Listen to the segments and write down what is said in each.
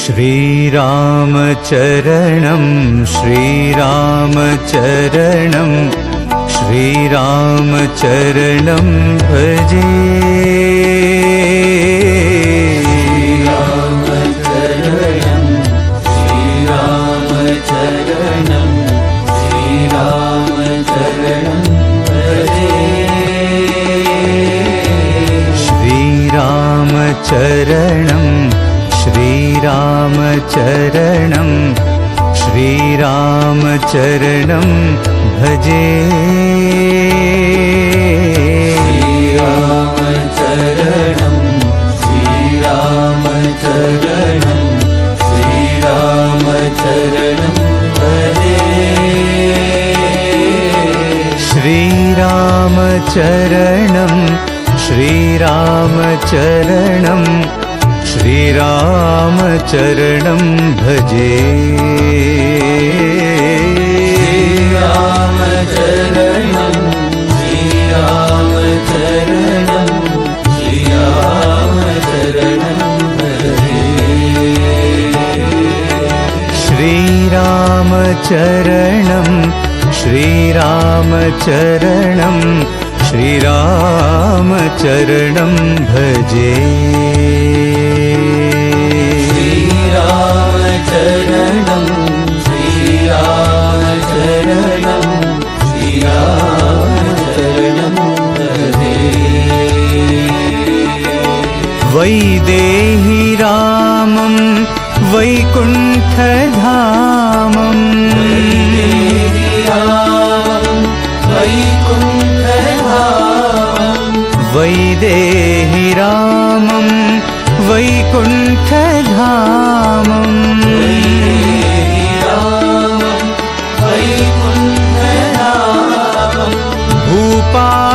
श्रीरामचरणं श्रीरामचरणं श्रीरामचरणं भजे। श्रीरामचरणं श्रीरामचरणं श्रीरामचरणं भजे। श्रीरामचरणं श्रीरामचरणं श्रीरामचरणं भजे। श्रीरामचरणं श्रीरामचरणं श्रीरामचरणं भजे। श्रीरामचरणं श्रीरामचरणं श्रीरामचरणं भजे। श्रीरामचरणं श्रीरामचरणं श्रीरामचरणं भजे। श्रीरामचरणं श्रीरामचरणं श्रीरामचरणं भजे। वैदेही रामं वैकुण्ठधामं वैदेही रामं वैकुण्ठधामं भूपालचूडामणि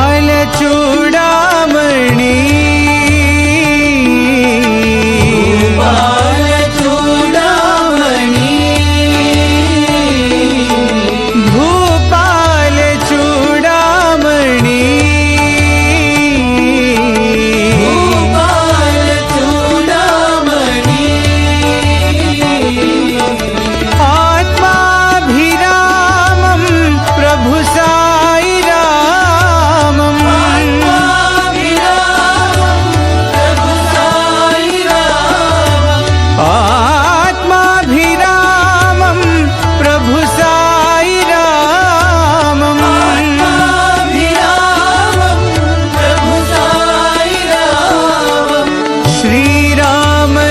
श्रीरामचरणं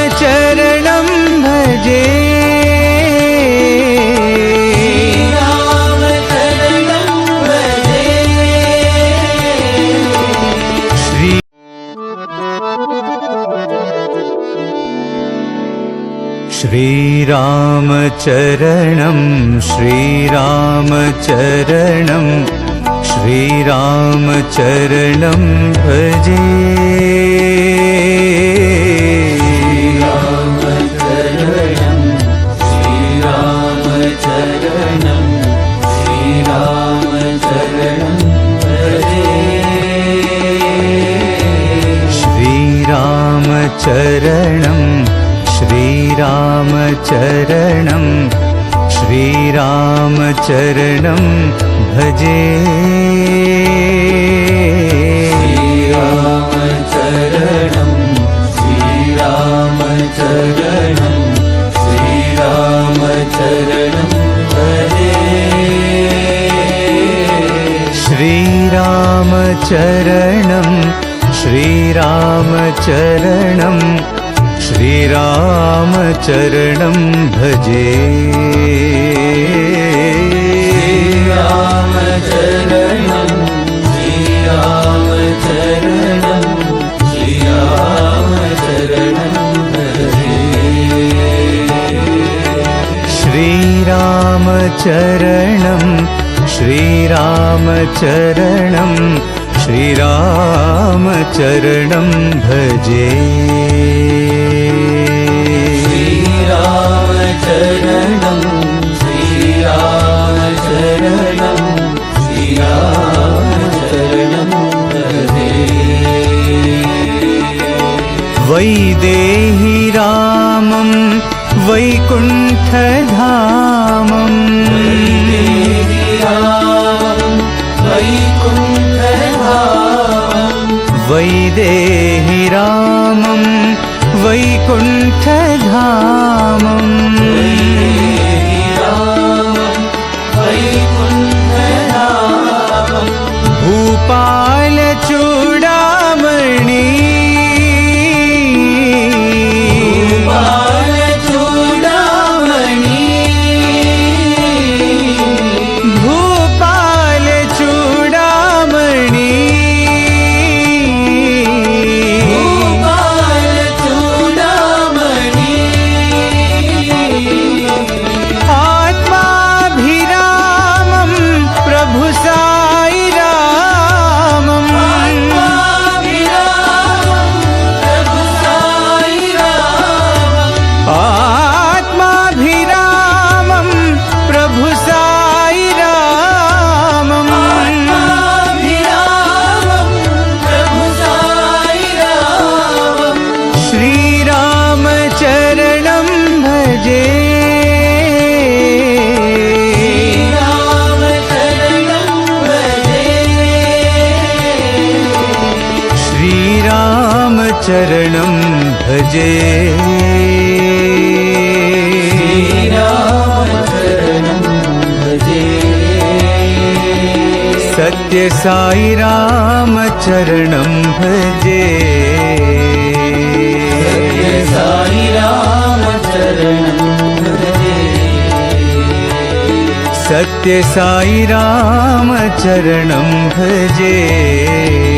भजे। श्रीरामचरणं श्रीरामचरणं श्रीरामचरणं भजे। श्रीरामचरणं श्रीरामचरणं श्रीरामचरणं भजे। श्रीरामचरणं श्रीरामचरणं श्रीरामचरणं भजे। श्रीरामचरणं श्रीरामचरणं श्रीरामचरणं भजे। श्रीरामचरणं श्रीरामचरणं श्रीरामचरणं भजे। श्रीरामचरणं श्रीरामचरणं श्रीरामचरणं भजे। श्रीरामचरणं श्रीरामचरणं श्रीरामचरणं भजे। वैदेही रामं वैकुण्ठधामम् वैदेहि रामं वैकुण्ठधामम् वैदेहि रामं वैकुण्ठधामम् भूपालचूडामणि चरणं भजे चरणं भजे सत्य साई राम चरणं भजे साई राम चरणं भजे सत्य साई राम चरणं भजे